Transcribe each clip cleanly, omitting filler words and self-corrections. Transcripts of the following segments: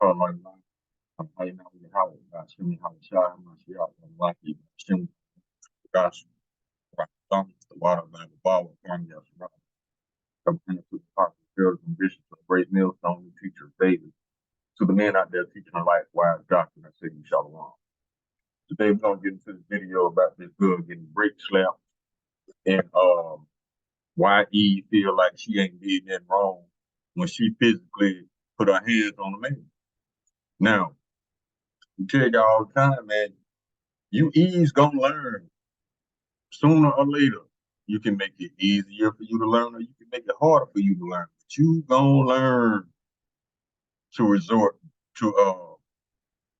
Parlament hainawihaw bashimi hawsha mashiach laki shim gash rakam the water by the ball from yes come into the park fields and visions of great millstone and teachers daily. To the men out there teaching a life wise doctrine, I say you shalom. Today we're gonna get into this video about this girl getting break slapped and why Eve feel like she ain't did nothing wrong when she physically put her hands on a man. Now, I tell y'all all the time, man, you Eve's gonna learn sooner or later. You can make it easier for you to learn, or you can make it harder for you to learn. But you gonna learn to resort to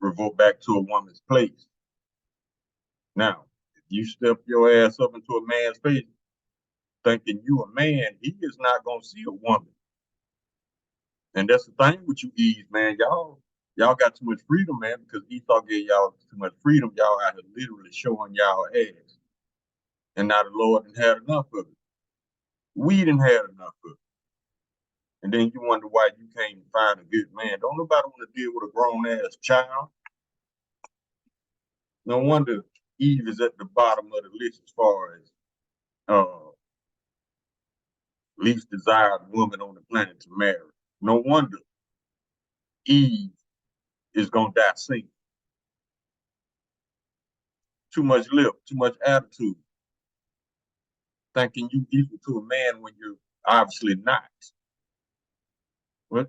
revert back to a woman's place. Now, if you step your ass up into a man's face thinking you a man, he is not gonna see a woman. And that's the thing with you Eves, man. Y'all got too much freedom, man, because Esau gave y'all too much freedom. Y'all out here literally showing y'all ass. And now the Lord done had enough of it. We didn't have enough of it. And then you wonder why you can't find a good man. Don't nobody want to deal with a grown ass child. No wonder Eve is at the bottom of the list as far as least desired woman on the planet to marry. No wonder Eve is gonna die single. Too much lip, too much attitude. Thinking you equal to a man when you're obviously not. Well,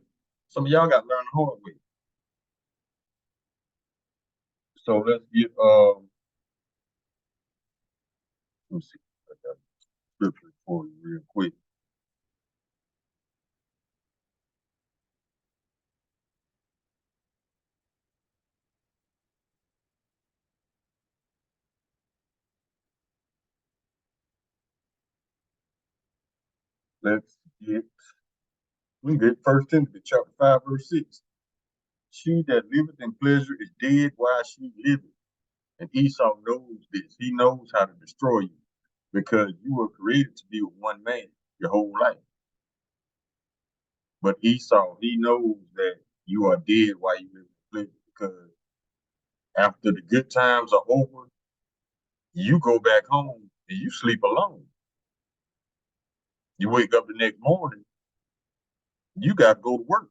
some of y'all got to learn the hard way. So let's get let me see. I got scripture for you real quick. We get 1 Timothy chapter 5, verse 6. She that liveth in pleasure is dead while she liveth. And Esau knows this. He knows how to destroy you because you were created to be with one man your whole life. But Esau, he knows that you are dead while you live in pleasure because after the good times are over, you go back home and you sleep alone. You wake up the next morning, you got to go to work.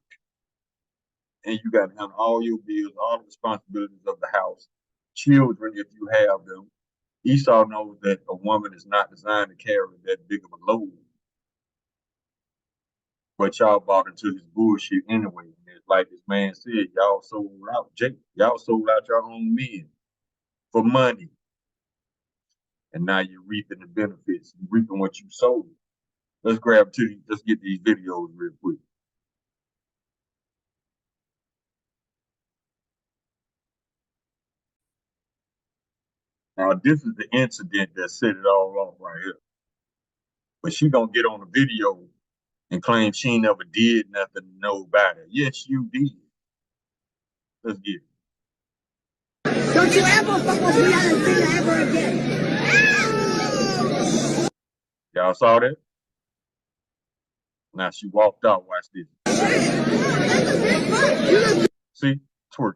And you got to handle all your bills, all the responsibilities of the house, children if you have them. Esau knows that a woman is not designed to carry that big of a load. But y'all bought into this bullshit anyway. And it's like this man said, y'all sold out, Jake. Y'all sold out your own men for money. And now you're reaping the benefits. You're reaping what you sold. Let's get these videos real quick. Now, this is the incident that set it all off right here. But she gonna get on the video and claim she never did nothing to nobody. Yes, you did. Let's get it. Don't you ever fuck with me on the video ever again. Y'all saw that? Now she walked out. Watch this. See? Twerk.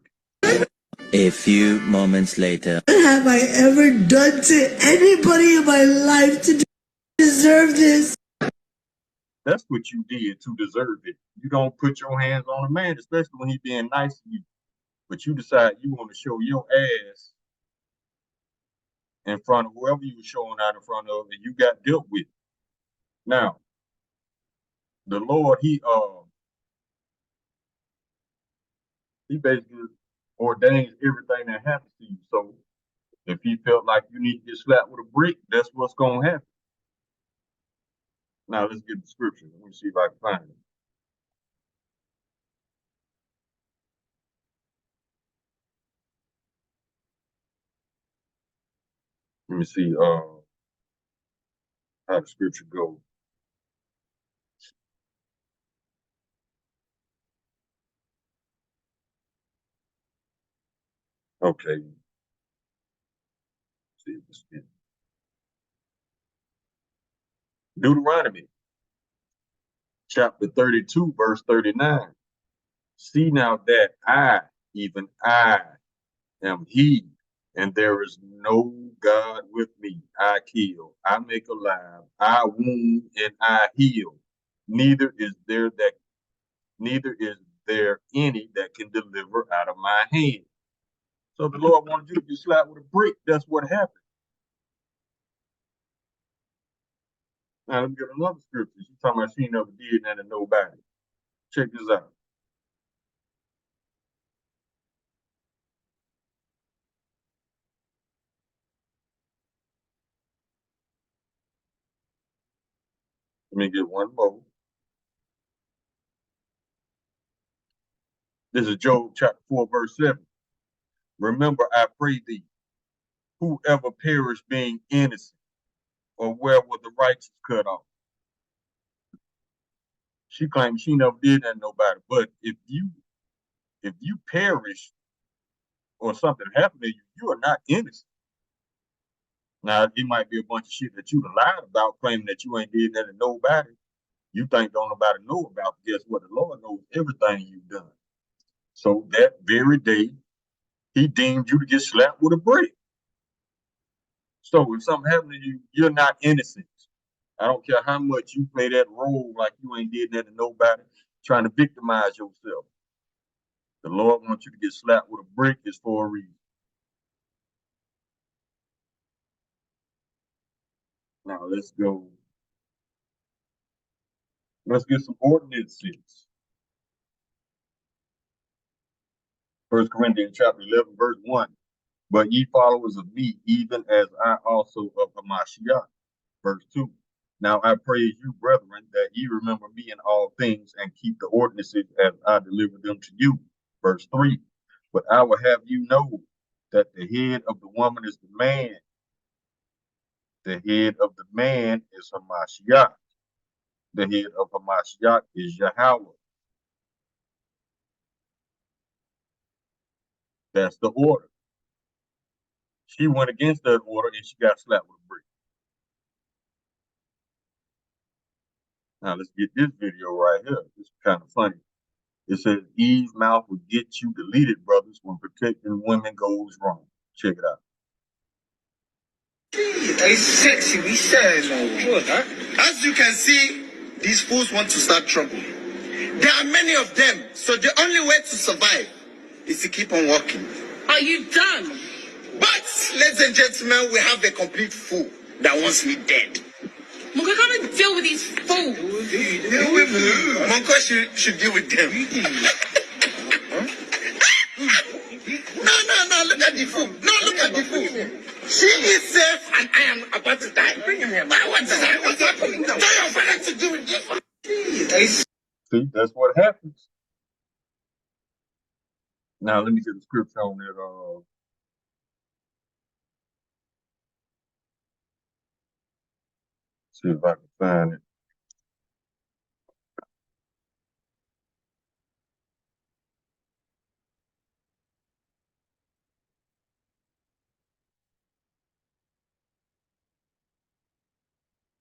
A few moments later. What have I ever done to anybody in my life to deserve this? That's what you did to deserve it. You don't put your hands on a man, especially when he's being nice to you. But you decide you want to show your ass in front of whoever you were showing out in front of, and you got dealt with. Now, the Lord, he basically ordains everything that happens to you. So if he felt like you need to get slapped with a brick, that's what's gonna happen. Now let's get the scripture. Let me see if I can find it. Let me see how the scripture goes. Okay. Let's see if it's in Deuteronomy chapter 32, verse 39. See now that I, even I, am he, and there is no God with me. I kill, I make alive, I wound, and I heal. Neither is there any that can deliver out of my hand. So the Lord wanted you to get slapped with a brick. That's what happened. Now let me get another scripture. She's talking about she never did that to nobody. Check this out. Let me get one more. This is Job chapter 4, verse 7. Remember, I pray thee, whoever perished being innocent, or where were the righteous cut off? She claims she never did that to nobody. But if you perish or something happened to you, you are not innocent. Now it might be a bunch of shit that you lied about, claiming that you ain't did that to nobody. You think don't nobody know about, but guess what? The Lord knows everything you've done. So that very day, he deemed you to get slapped with a brick. So if something happened to you, you're not innocent. I don't care how much you play that role like you ain't did that to nobody, trying to victimize yourself. The Lord wants you to get slapped with a brick is for a reason. Now let's go. Let's get some ordinances. 1 Corinthians chapter 11, verse 1. But ye followers of me, even as I also of Hamashiach. Verse 2. Now I praise you, brethren, that ye remember me in all things and keep the ordinances as I deliver them to you. Verse 3. But I will have you know that the head of the woman is the man. The head of the man is Hamashiach. The head of Hamashiach is Yahweh. That's the order. She went against that order and she got slapped with a brick. Now let's get this video right here. It's kind of funny. It says Eve's mouth will get you deleted, brothers, when protecting women goes wrong. Check it out. It's sexy, we said. As you can see, these fools want to start trouble. There are many of them, so the only way to survive is to keep on walking. Are you done? But, ladies and gentlemen, we have a complete fool that wants me dead. Monko, come and deal with these fools. Deal with who? Monko should deal with them. No, look at the fool. No, look at the fool. She is safe and I am about to die. Bring him here, man. What's happening? Tell your father to do it. See, that's what happens. Now let me get the scripture on it. See if I can find it.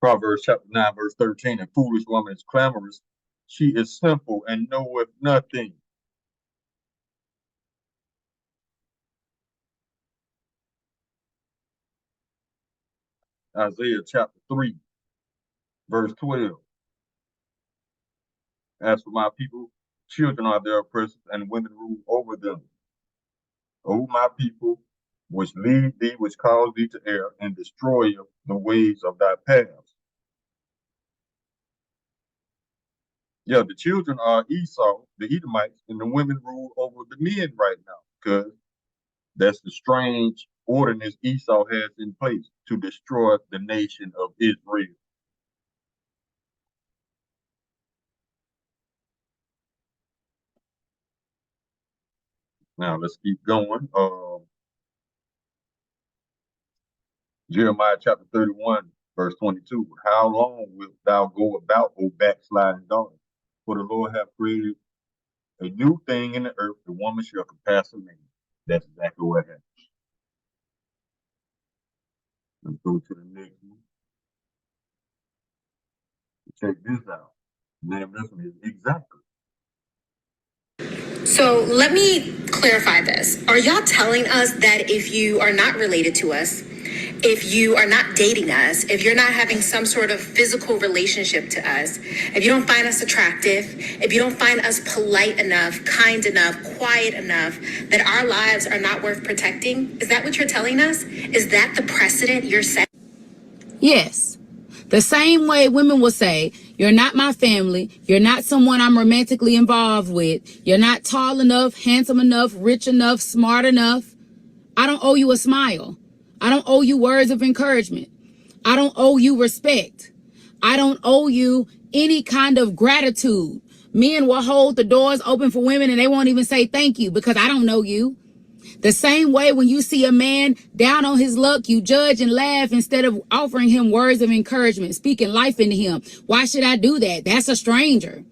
Proverbs chapter 9, verse 13. A foolish woman is clamorous. She is simple and knoweth nothing. Isaiah chapter 3, verse 12. As for my people, children are their oppressors, and women rule over them. O my people, which lead thee, which cause thee to err, and destroy the ways of thy paths. Yeah, the children are Esau, the Edomites, and the women rule over the men right now, because that's the strange ordinance Esau has in place to destroy the nation of Israel. Now let's keep going. Jeremiah chapter 31, verse 22. How long wilt thou go about, O backsliding daughter? For the Lord hath created a new thing in the earth, the woman shall compass a man. That's exactly what happened. Let's go to the next one. Check this out. The name of this one is exactly. So let me clarify this. Are y'all telling us that if you are not related to us, if you are not dating us, if you're not having some sort of physical relationship to us, if you don't find us attractive, if you don't find us polite enough, kind enough, quiet enough, that our lives are not worth protecting? Is that what you're telling us? Is that the precedent you're setting? Yes. The same way women will say, you're not my family, you're not someone I'm romantically involved with, you're not tall enough, handsome enough, rich enough, smart enough. I don't owe you a smile. I don't owe you words of encouragement. I don't owe you respect. I don't owe you any kind of gratitude. Men will hold the doors open for women and they won't even say thank you because I don't know you. The same way when you see a man down on his luck, you judge and laugh instead of offering him words of encouragement, speaking life into him. Why should I do that? That's a stranger.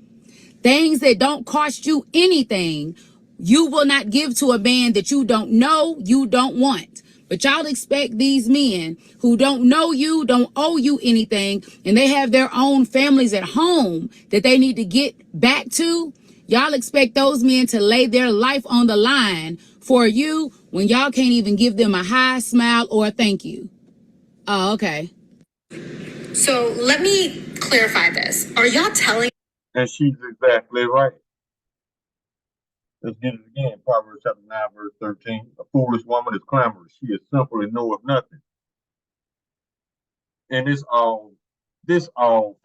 Things that don't cost you anything, you will not give to a man that you don't know, you don't want. But y'all expect these men who don't know you, don't owe you anything, and they have their own families at home that they need to get back to. Y'all expect those men to lay their life on the line for you when y'all can't even give them a hi, smile, or a thank you. Oh, okay. So let me clarify this. Are y'all telling? And she's exactly right. Let's get it again. Proverbs chapter 9, verse 13. A foolish woman is clamorous. She is simple and knoweth nothing. And this all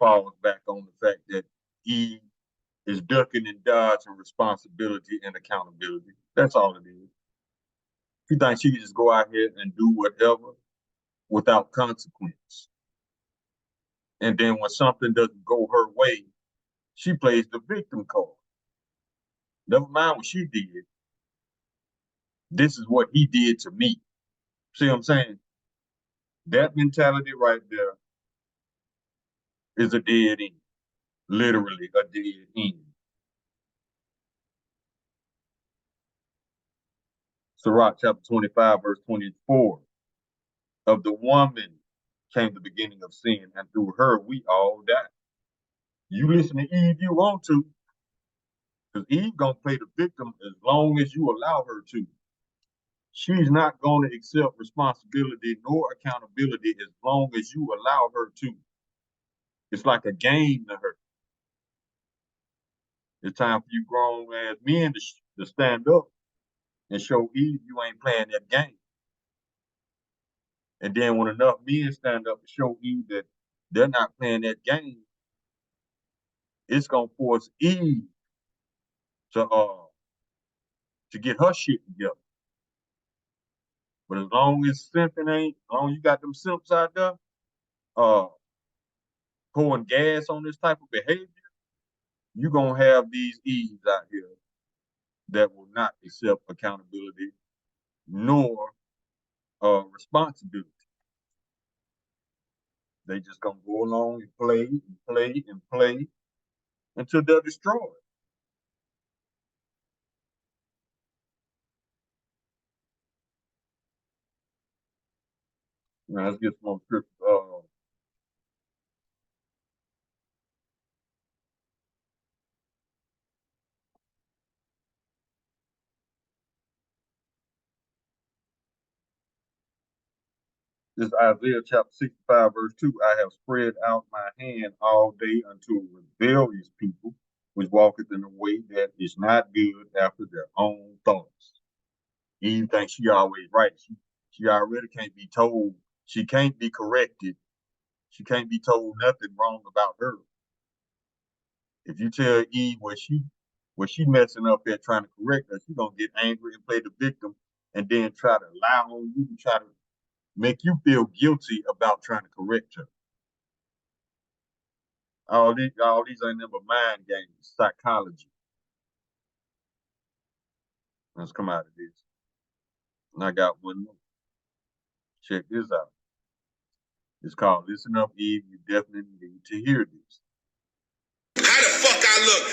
falls back on the fact that Eve is ducking and dodging responsibility and accountability. That's all it is. She thinks she can just go out here and do whatever without consequence. And then when something doesn't go her way, she plays the victim card. Never mind what she did. This is what he did to me. See what I'm saying? That mentality right there is a dead end. Literally a dead end. Sirach chapter 25, verse 24. Of the woman came the beginning of sin, and through her we all die. You listen to Eve, you want to, because Eve gonna play the victim as long as you allow her to. She's not gonna accept responsibility nor accountability as long as you allow her to. It's like a game to her. It's time for you grown ass men to stand up and show Eve you ain't playing that game. And then when enough men stand up and show Eve that they're not playing that game, it's gonna force Eve to get her shit together. But as long as you got them simps out there, pouring gas on this type of behavior, you're gonna have these Eves out here that will not accept accountability nor responsibility. They just gonna go along and play and play and play until they're destroyed. Now let's get some more scripture. This is Isaiah chapter 65, verse 2. I have spread out my hand all day unto a rebellious people, which walketh in a way that is not good after their own thoughts. Eve thinks she always right. She already can't be told. She can't be corrected. She can't be told nothing wrong about her. If you tell Eve what she messing up there trying to correct her, she's gonna get angry and play the victim and then try to lie on you and try to make you feel guilty about trying to correct her. All these ain't never mind games, psychology. Let's come out of this. And I got one more. Check this out. It's called Listen Up, Eve. You definitely need to hear this. How the fuck I look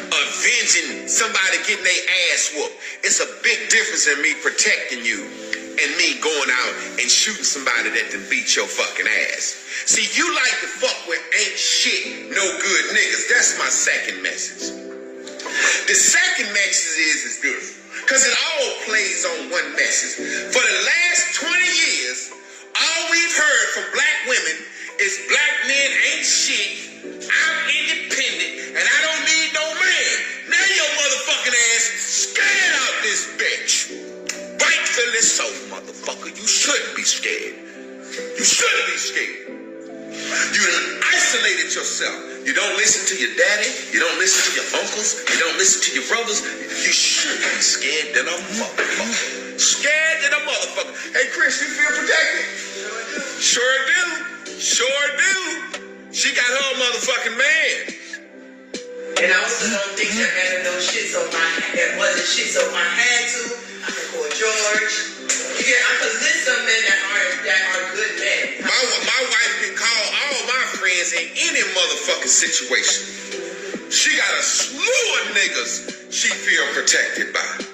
avenging somebody getting their ass whooped? It's a big difference in me protecting you and me going out and shooting somebody that can beat your fucking ass. See, you like to fuck with ain't shit, no good niggas. That's my second message. The second message is this, because it all plays on one message. For the last 20 years, all we've heard from black women is black men ain't shit, I'm independent, and I don't need no man. Now your motherfucking ass scared out this bitch. Rightfully so, motherfucker. You shouldn't be scared. You shouldn't be scared. You done isolated yourself. You don't listen to your daddy. You don't listen to your uncles. You don't listen to your brothers. You should be scared than a motherfucker. Scared than a motherfucker. Hey, Chris, you feel protected? Sure do. Sure do. She got her motherfucking man. And I also don't think there had no shit, so it wasn't shit, so if I had to, I could call George. Yeah, I could list some men that are good men. My wife can call all my friends in any motherfucking situation. She got a slew of niggas she feel protected by.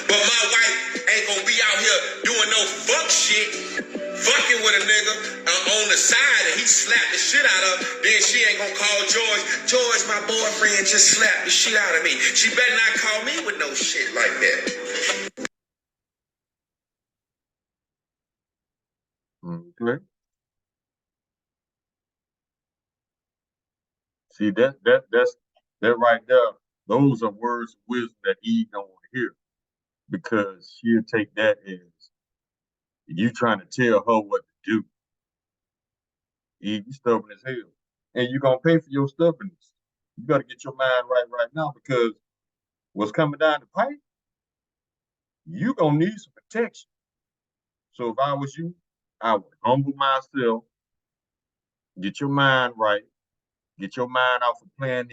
But my wife ain't gonna be out here doing no fuck shit, fucking with a nigga on the side and he slapped the shit out of her. Then she ain't gonna call George. George, my boyfriend just slapped the shit out of me. She better not call me with no shit like that. Okay. See that right there. Those are words of wisdom that Eve don't want to hear, because she'll take that as you trying to tell her what to do. Eve, you stubborn as hell, and you're gonna pay for your stubbornness. You got to get your mind right now, because what's coming down the pipe, you gonna need some protection. So if I was you, I would humble myself, get your mind right, get your mind off of playing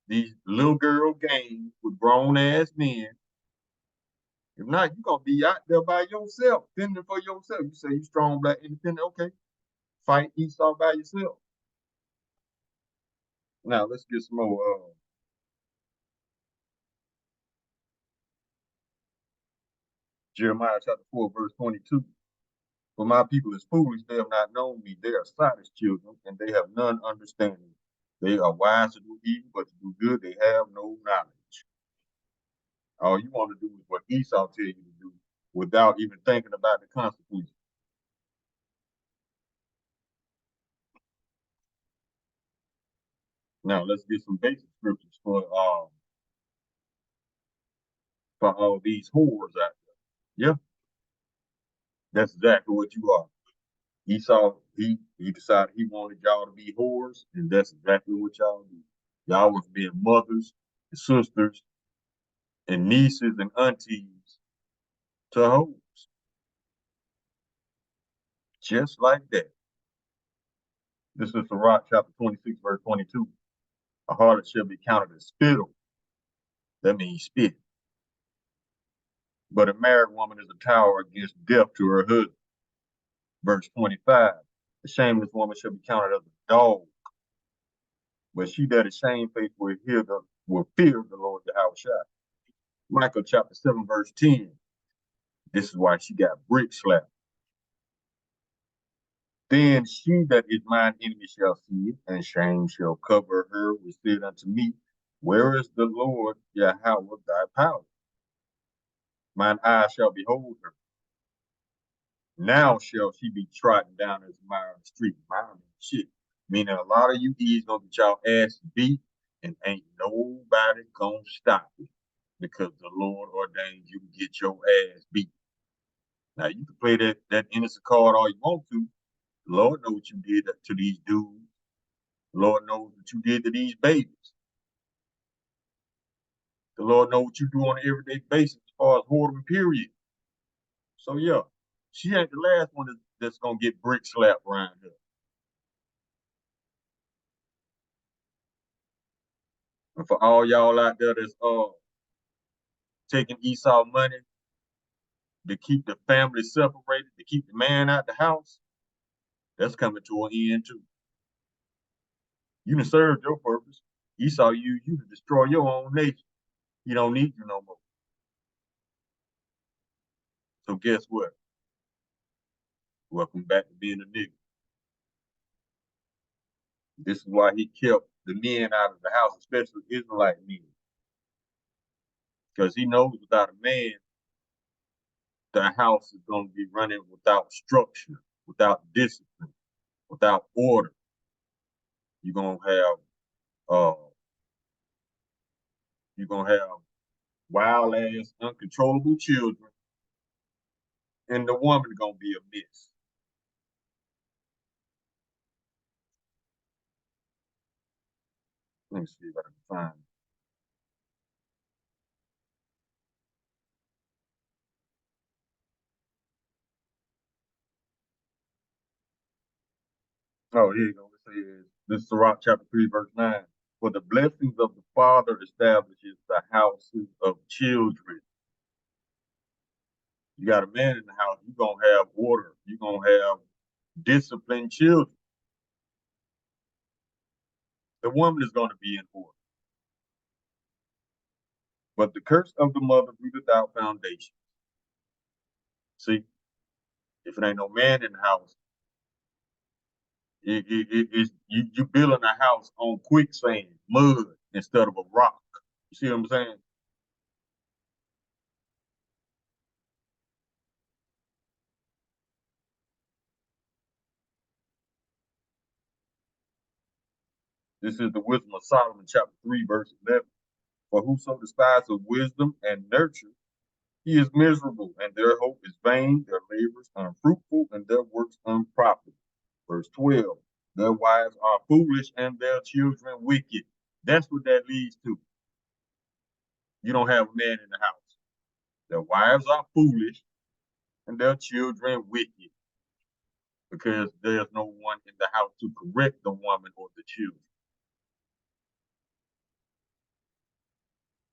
these little girl games with grown ass men. If not, you're gonna be out there by yourself, fending for yourself. You say you strong, black, independent, okay. Fight Esau by yourself. Now let's get some more Jeremiah chapter 4, verse 22. For my people is foolish, they have not known me. They are silent children, and they have none understanding. They are wise to do evil, but to do good they have no knowledge. All you want to do is what Esau tell you to do, without even thinking about the consequences. Now let's get some basic scriptures for all these whores out there. Yeah, that's exactly what you are. Esau, he decided he wanted y'all to be whores, and that's exactly what y'all do. Y'all was being mothers and sisters and nieces and aunties to hoes. Just like that. This is Sirach chapter 26, verse 22. A harlot shall be counted as spittle. That means spit. But a married woman is a tower against death to her husband. Verse 25. A shameless woman shall be counted as a dog. But she that is shamefaced will fear the Lord Yahushua. Micah chapter 7, verse 10. This is why she got brick slapped. Then she that is mine enemy shall see it, and shame shall cover her, which said unto me, where is the Lord Yahweh thy power? Mine eye shall behold her. Now shall she be trodden down as a mire in the street. Mire shit. Meaning a lot of you E's gonna get y'all ass beat, and ain't nobody gonna stop it, because the Lord ordained you to get your ass beat. Now you can play that innocent card all you want to. The Lord knows what you did to these dudes. The Lord knows what you did to these babies. The Lord knows what you do on an everyday basis as far as whoredom, period. So yeah, she ain't the last one that's gonna get brick slapped around her. And for all y'all out there that's taking Esau money to keep the family separated, to keep the man out the house, that's coming to an end too. You done served your purpose. Esau used you to destroy your own nation. He don't need you no more. So guess what? Welcome back to being a nigga. This is why he kept the men out of the house, especially Israelite men. because he knows without a man, the house is going to be running without structure, without discipline, without order. You're gonna have you're gonna have wild ass, uncontrollable children, and the woman gonna be a mess. Let me see if I can find it. Oh, here you go. It says, this is Sirach chapter 3, verse 9. For the blessings of the father establishes the houses of children. You got a man in the house, you're gonna have order, you're gonna have disciplined children. The woman is gonna be in order. But the curse of the mother rooteth out foundation. See, if it ain't no man in the house, you building a house on quicksand, mud instead of a rock. You see what I'm saying? This is the wisdom of Solomon, chapter 3, verse 11. For whoso despises wisdom and nurture, he is miserable, and their hope is vain, their labors unfruitful, and their works unprofitable. Verse 12. Their wives are foolish, and their children wicked. That's what that leads to. You don't have a man in the house. Their wives are foolish, and their children wicked, because there's no one in the house to correct the woman or the children.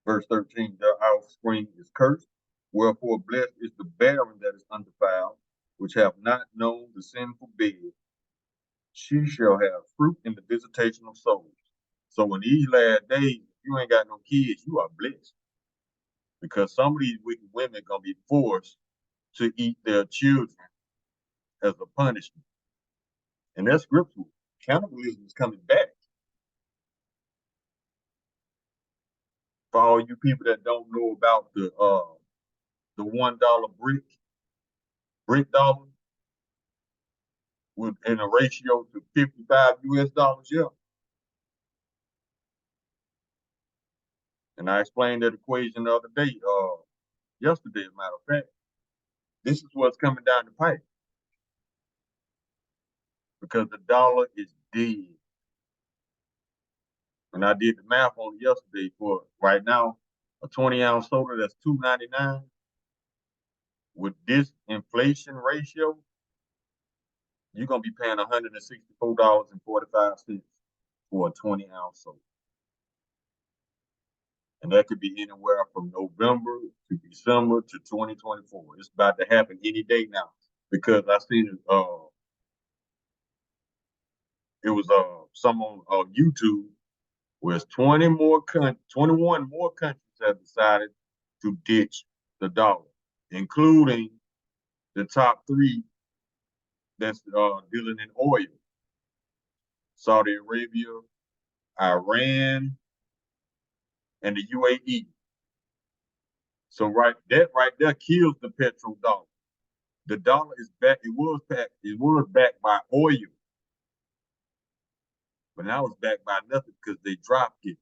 Verse 13, their offspring is cursed, wherefore blessed is the barren that is undefiled, which have not known the sinful bed. She shall have fruit in the visitation of souls. So in these last days, if you ain't got no kids, you are blessed. Because some of these wicked women are going to be forced to eat their children as a punishment. And that's scriptural. Cannibalism is coming back. For all you people that don't know about the $1 brick dollar with in a ratio to 55 US dollars, yeah. And I explained that equation the other day, yesterday, as a matter of fact. This is what's coming down the pipe. Because the dollar is dead. And I did the math on it yesterday for right now, a 20-ounce soda that's $2.99. With this inflation ratio, you're gonna be paying $164.45 for a 20-ounce soda. And that could be anywhere from November to December to 2024. It's about to happen any day now, because I seen it was some on YouTube where 21 more countries have decided to ditch the dollar, including the top three that's dealing in oil: Saudi Arabia, Iran, and the UAE. So right there kills the petrol dollar. The dollar is back. It was backed by oil, but now it's backed by nothing because they dropped it.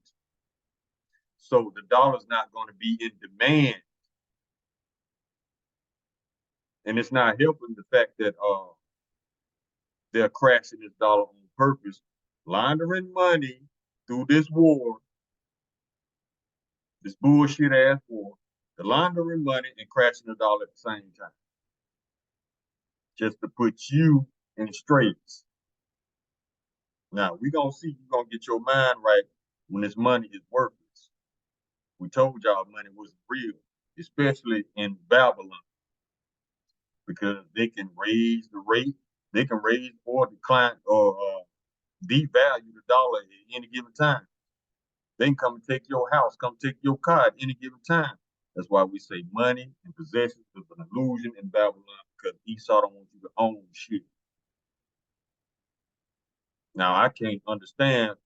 So the dollar's not going to be in demand, and it's not helping the fact that they're crashing this dollar on purpose, laundering money through this war, this bullshit ass war. They're laundering money and crashing the dollar at the same time, just to put you in straits. Now we're gonna see you're gonna get your mind right when this money is worthless. We told y'all money wasn't real, especially in Babylon, because they can raise the rate, they can raise or decline or devalue the dollar at any given time. They can come and take your house, come take your car at any given time. That's why we say money and possessions is an illusion in Babylon, because Esau don't want you to own shit. Now I can't understand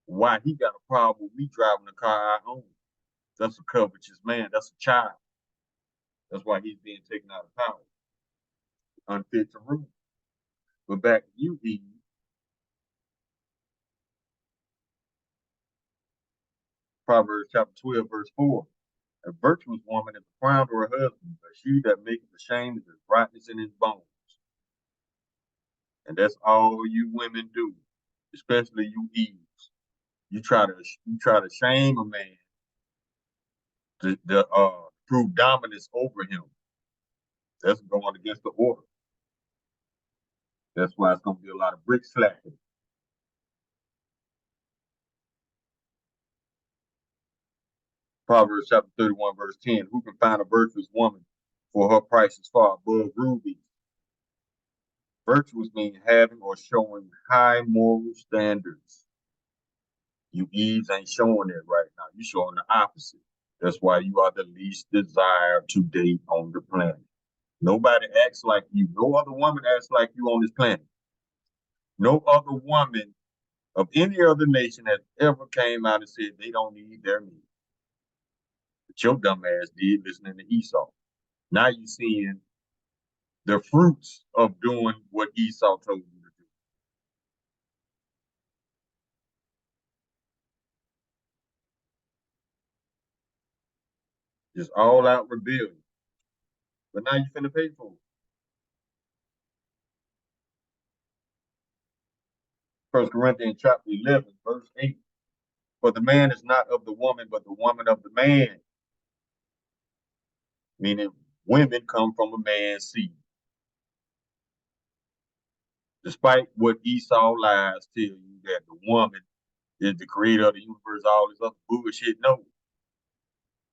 why he got a problem with me driving a car I own. That's a covetous man. That's a child. That's why he's being taken out of power. Unfit to rule. But back to you, Eve. Proverbs chapter 12, verse 4. A virtuous woman is the crown to her husband, but she that maketh ashamed is brightness in his bones. And that's all you women do, especially you Eves. You try to shame a man to prove dominance over him. That's going against the order. That's why it's going to be a lot of brick slapping. Proverbs chapter 31, verse 10. Who can find a virtuous woman, for her price is far above rubies? Virtuous means having or showing high moral standards. You Eves ain't showing it right now. You're showing the opposite. That's why you are the least desired to date on the planet. Nobody acts like you. No other woman acts like you on this planet. No other woman of any other nation has ever came out and said they don't need their meat. But your dumb ass did listening to Esau. Now you're seeing the fruits of doing what Esau told you to do. Just all out rebellion. But now you're finna pay for it. 1 Corinthians chapter 11, verse 8. For the man is not of the woman, but the woman of the man. Meaning women come from a man's seed. Despite what Esau lies tell you that the woman is the creator of the universe, all this other bullshit. No.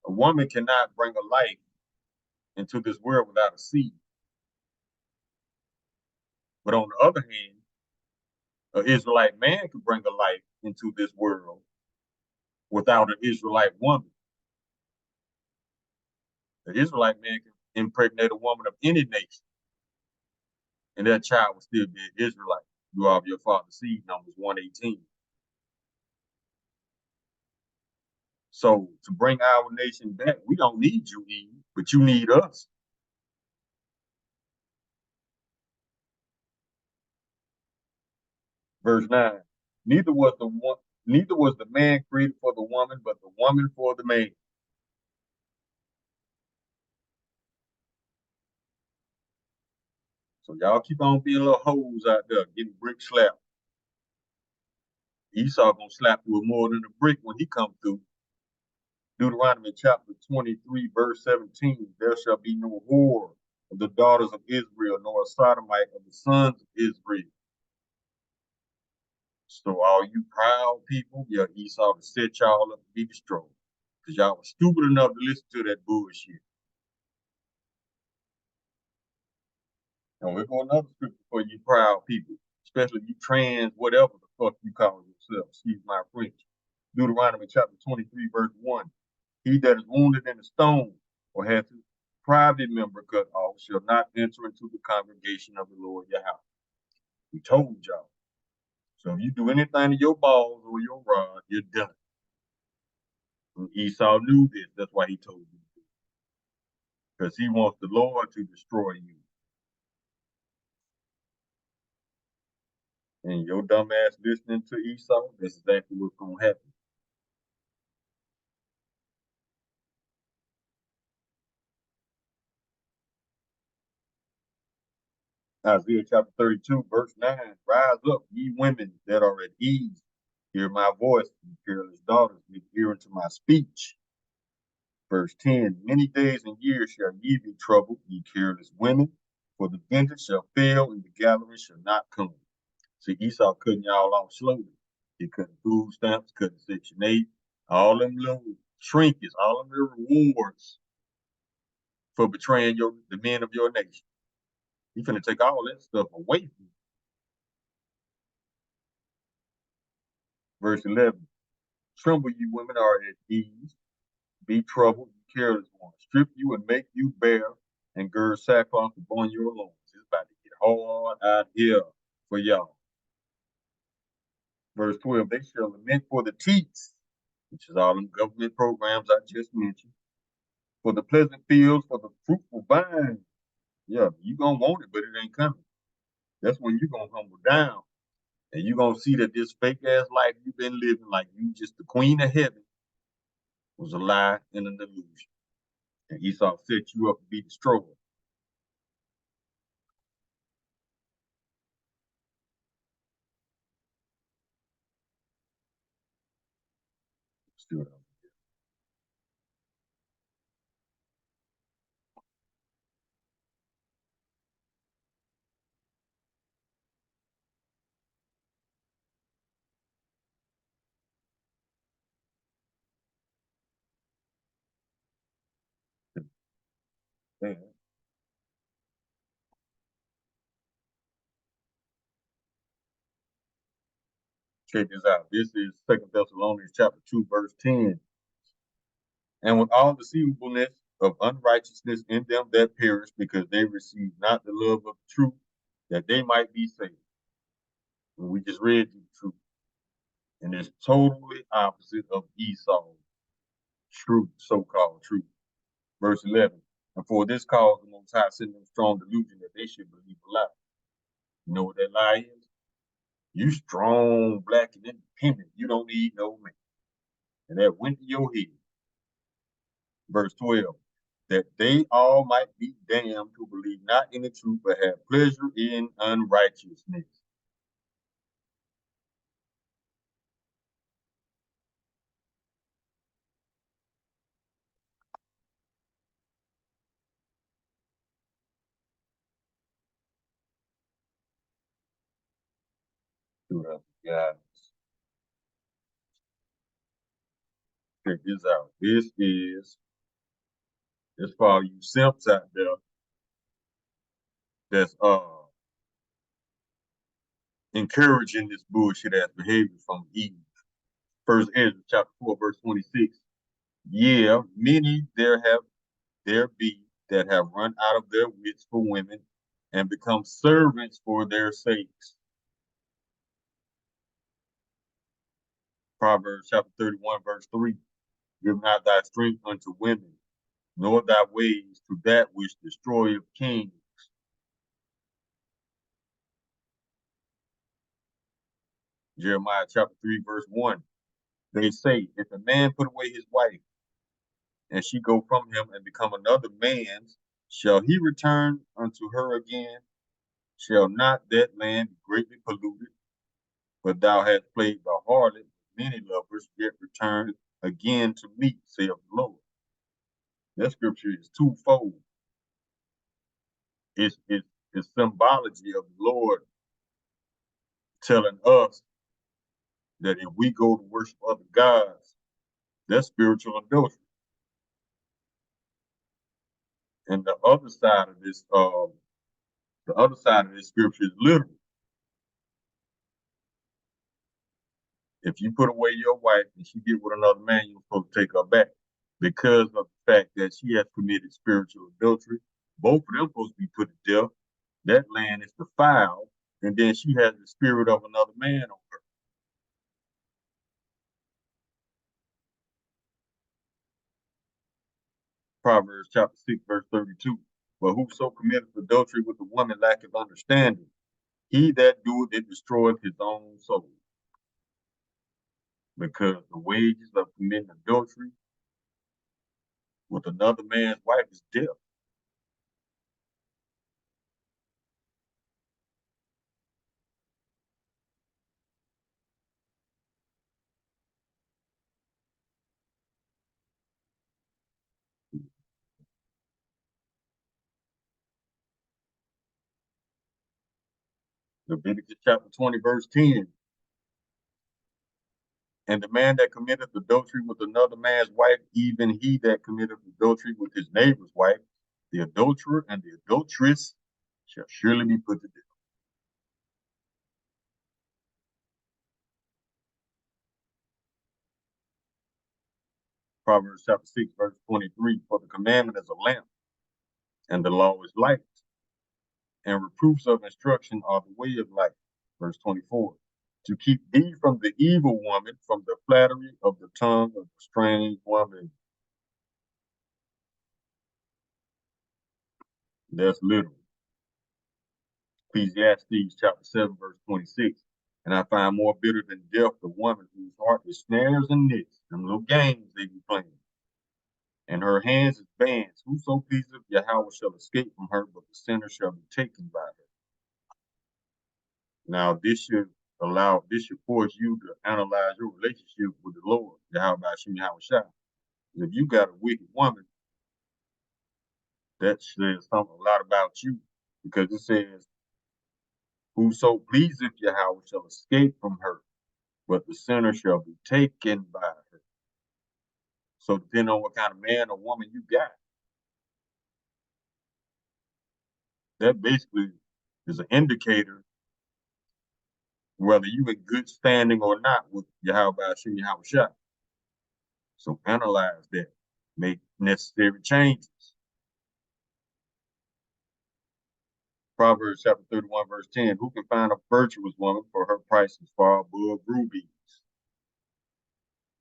A woman cannot bring a life into this world without a seed. But on the other hand, an Israelite man could bring a life into this world without an Israelite woman. An Israelite man can impregnate a woman of any nation, and that child will still be an Israelite. You are of your father's seed, Numbers 1:18. So to bring our nation back, we don't need you, Eve, but you need us. Verse 9. Neither was the man created for the woman, but the woman for the man. So y'all keep on being little hoes out there getting brick slapped. Esau gonna slap you with more than a brick when he come through. Deuteronomy chapter 23, verse 17. There shall be no whore of the daughters of Israel, nor a sodomite of the sons of Israel. So all you proud people, yeah, Esau to set y'all up to be destroyed. Because y'all were stupid enough to listen to that bullshit. And we're going another scripture for you proud people, especially you trans, whatever the fuck you call yourself. Excuse my French. Deuteronomy chapter 23, verse 1. He that is wounded in a stone or hath his private member cut off shall not enter into the congregation of the Lord your house. We told y'all. So if you do anything to your balls or your rod, you're done. And Esau knew this. That's why he told you. Because he wants the Lord to destroy you. And your dumb ass listening to Esau, that's exactly what's going to happen. Isaiah chapter 32, verse 9. Rise up, ye women that are at ease. Hear my voice, ye careless daughters, give ear unto my speech. Verse 10. Many days and years shall ye be troubled, ye careless women, for the vengeance shall fail, and the gathering shall not come. See, Esau cutting y'all off slowly. He cutting food stamps, cutting Section 8, all them little trinkets, all them little rewards for betraying the men of your nation. He's finna take all that stuff away from you. Verse 11. Tremble, you women are at ease. Be troubled, you careless ones. Strip you and make you bare, and gird sackcloth upon your loins. It's about to get hard out here for y'all. Verse 12. They shall lament for the teats which is all them government programs I just mentioned. For the pleasant fields, for the fruitful vine. Yeah, you gonna want it, but it ain't coming. That's when you gonna humble down. And you gonna see that this fake ass life you've been living like you just the queen of heaven was a lie and an illusion. And Esau set you up to be destroyed. Still don't. Man, check this out. This is 2 Thessalonians chapter 2, verse 10. And with all deceivableness of unrighteousness in them that perish, because they receive not the love of truth, that they might be saved. And we just read you the truth. And it's totally opposite of Esau's truth, so-called truth. Verse 11. And for this cause the Most High sent them strong delusion that they should believe a lie. You know what that lie is? You strong, black, and independent. You don't need no man. And that went to your head. Verse 12. That they all might be damned who believe not in the truth, but have pleasure in unrighteousness. Guys, check this out. This for all you simps out there that's encouraging this bullshit ass behavior from Eve. First Ezra chapter 4, verse 26. Yeah, many there be that have run out of their wits for women and become servants for their sakes. Proverbs chapter 31, verse 3. Give not thy strength unto women, nor thy ways to that which destroyeth kings. Jeremiah chapter 3, verse 1. They say, if a man put away his wife, and she go from him and become another man's, shall he return unto her again? Shall not that land be greatly polluted? But thou hast played the harlot with many lovers, yet return again to me, saith the Lord. That scripture is twofold. It's symbology of the Lord telling us that if we go to worship other gods, that's spiritual adultery. And the other side of this scripture is literal. If you put away your wife and she get with another man, you're supposed to take her back because of the fact that she has committed spiritual adultery. Both of them supposed to be put to death. That land is defiled, and then she has the spirit of another man on her. Proverbs chapter 6, verse 32. But whoso committeth adultery with a woman lacketh understanding. He that doeth it destroyeth his own soul. Because the wages of committing adultery with another man's wife is death. Leviticus chapter 20, verse 10. And the man that committeth adultery with another man's wife, even he that committeth adultery with his neighbor's wife, the adulterer and the adulteress shall surely be put to death. Proverbs chapter 6, verse 23. For the commandment is a lamp, and the law is light, and reproofs of instruction are the way of life. Verse 24. to keep thee from the evil woman, from the flattery of the tongue of the strange woman. That's literal. Ecclesiastes chapter 7, verse 26. And I find more bitter than death the woman whose heart is snares and nets, and little games they be playing. And her hands is bands. Whoso pleaseth Yahweh shall escape from her, but the sinner shall be taken by her. Now, this should force you to analyze your relationship with the Lord, Yahweh Shai. If you got a wicked woman, that says a lot about you, because it says, whoso pleaseth Yahweh shall escape from her, but the sinner shall be taken by her. So depending on what kind of man or woman you got, that basically is an indicator whether you in good standing or not with Yahweh Shai. So analyze that, make necessary changes. Proverbs chapter 31, verse 10, who can find a virtuous woman, for her price is far above rubies?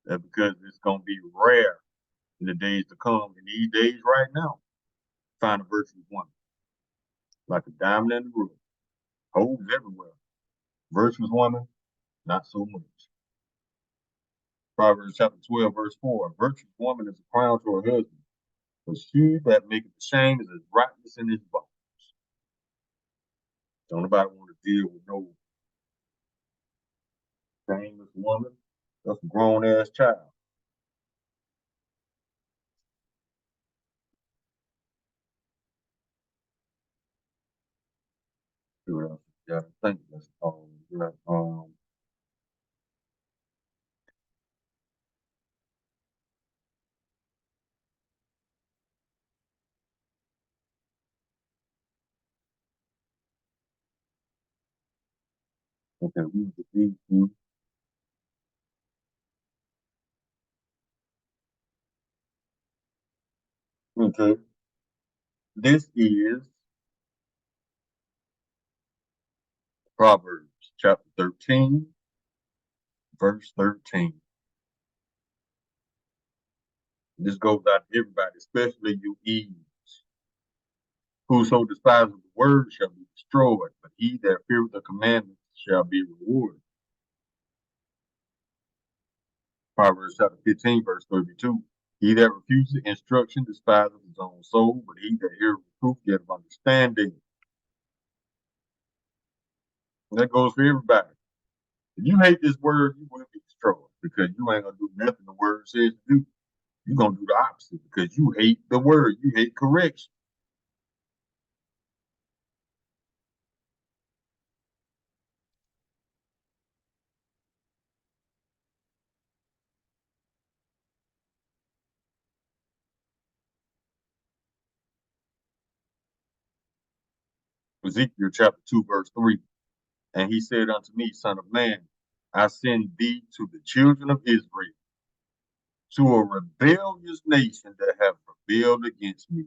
That's because it's going to be rare in the days to come. In these days right now, find a virtuous woman. Like a diamond in the rough. Holes everywhere. Virtuous woman, not so much. Proverbs chapter 12, verse 4, a virtuous woman is a crown to her husband, but she that maketh shame is as brightness in his bones. Don't nobody want to deal with no shameless woman. That's a grown ass child. See what else you got to think. Okay, we need to. Okay, this is Proverbs chapter 13, verse 13. This goes out to everybody, especially you Eves. Whoso despises the word shall be destroyed, but he that feareth the commandments shall be rewarded. Proverbs chapter 15, verse 32. He that refuses instruction despises his own soul, but he that heareth reproof getteth understanding. And that goes for everybody. If you hate this word, you will be destroyed because you ain't gonna do nothing the word says to do. You're gonna do the opposite because you hate the word. You hate correction. Ezekiel chapter 2, verse 3. And he said unto me, Son of man, I send thee to the children of Israel, to a rebellious nation that have rebelled against me.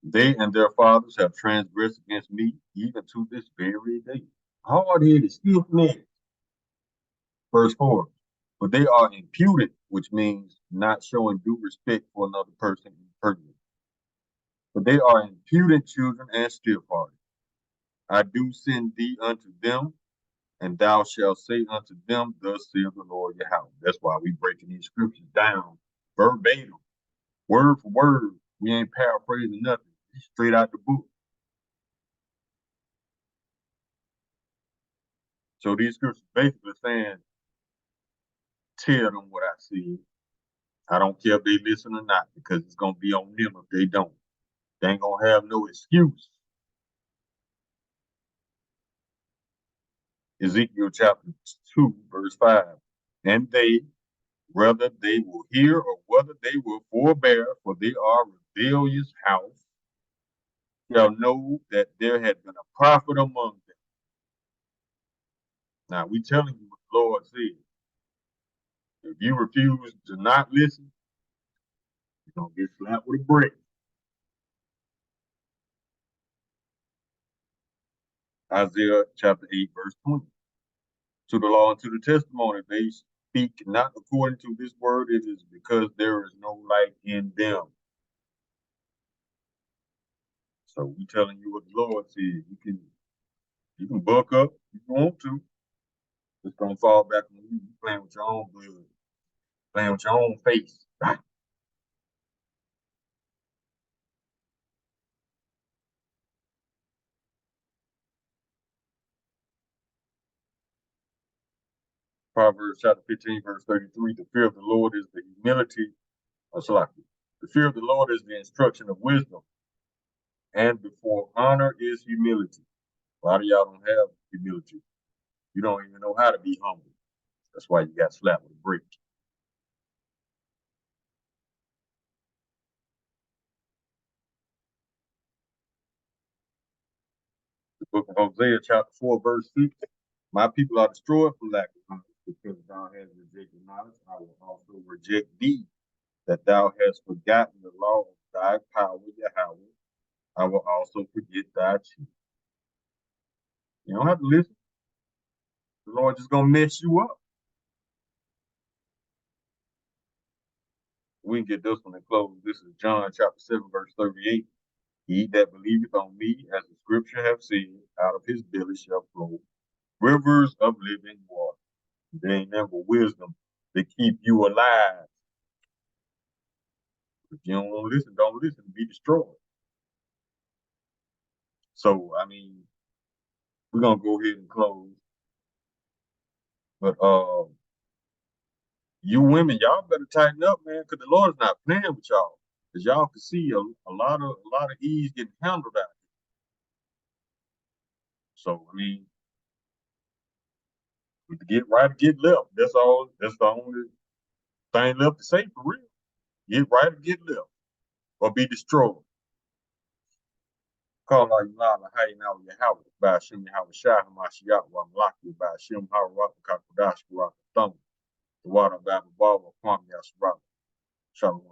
They and their fathers have transgressed against me, even to this very day. Hard-headed, stiff-necked. Verse 4. But they are imputed, which means not showing due respect for another person in person. But they are impudent children and stiff-hearted. I do send thee unto them, and thou shalt say unto them, thus saith the Lord Yahweh. That's why we breaking these scriptures down verbatim, word for word. We ain't paraphrasing nothing. It's straight out the book. So these scriptures basically saying, tell them what I see. I don't care if they listen or not, because it's gonna be on them if they don't. They ain't gonna have no excuse. Ezekiel chapter 2, verse 5. And they, whether they will hear or whether they will forbear, for they are rebellious house, shall know that there had been a prophet among them. Now we telling you what the Lord said. If you refuse to not listen, you're gonna get slapped with a brick. Isaiah chapter 8, verse 20. to the law and to the testimony. They speak not according to this word. It is because there is no light in them. So we telling you what the Lord said. You can buck up if you want to. It's gonna fall back on you. You playing with your own blood, playing with your own face. Right? Proverbs chapter 15, verse 33. The fear of the Lord is the humility. The fear of the Lord is the instruction of wisdom, and before honor is humility. A lot of y'all don't have humility. You don't even know how to be humble. That's why you got slapped with a brick. The book of Hosea, chapter 4, verse 6. My people are destroyed for lack of knowledge, because thou hast rejected knowledge. I will also reject thee, that thou hast forgotten the law of thy power, Yahweh. I will also forget thy chief. You don't have to listen. The Lord just gonna mess you up. We can get this one and close. This is John chapter 7, verse 38. He that believeth on me, as the scripture have said, out of his belly shall flow rivers of living water. There ain't never wisdom to keep you alive. If you don't want to listen, don't listen, be destroyed. So, I mean, we're gonna go ahead and close. But you women, y'all better tighten up, man, because the Lord's not playing with y'all. As y'all can see, a lot of ease getting handled out here. So, I mean, to get right or get left. That's all. That's the only thing left to say for real. Get right or get left, or be destroyed. Call out Yalala, Hayna, Yahweh, by Shem Yahweh Shah, Hamashiach, Wamlaki, by Shem Hawa, Kakodash, Rock, Thumb, the water, Baba, Baba, Kwam, Yasra. Shalom.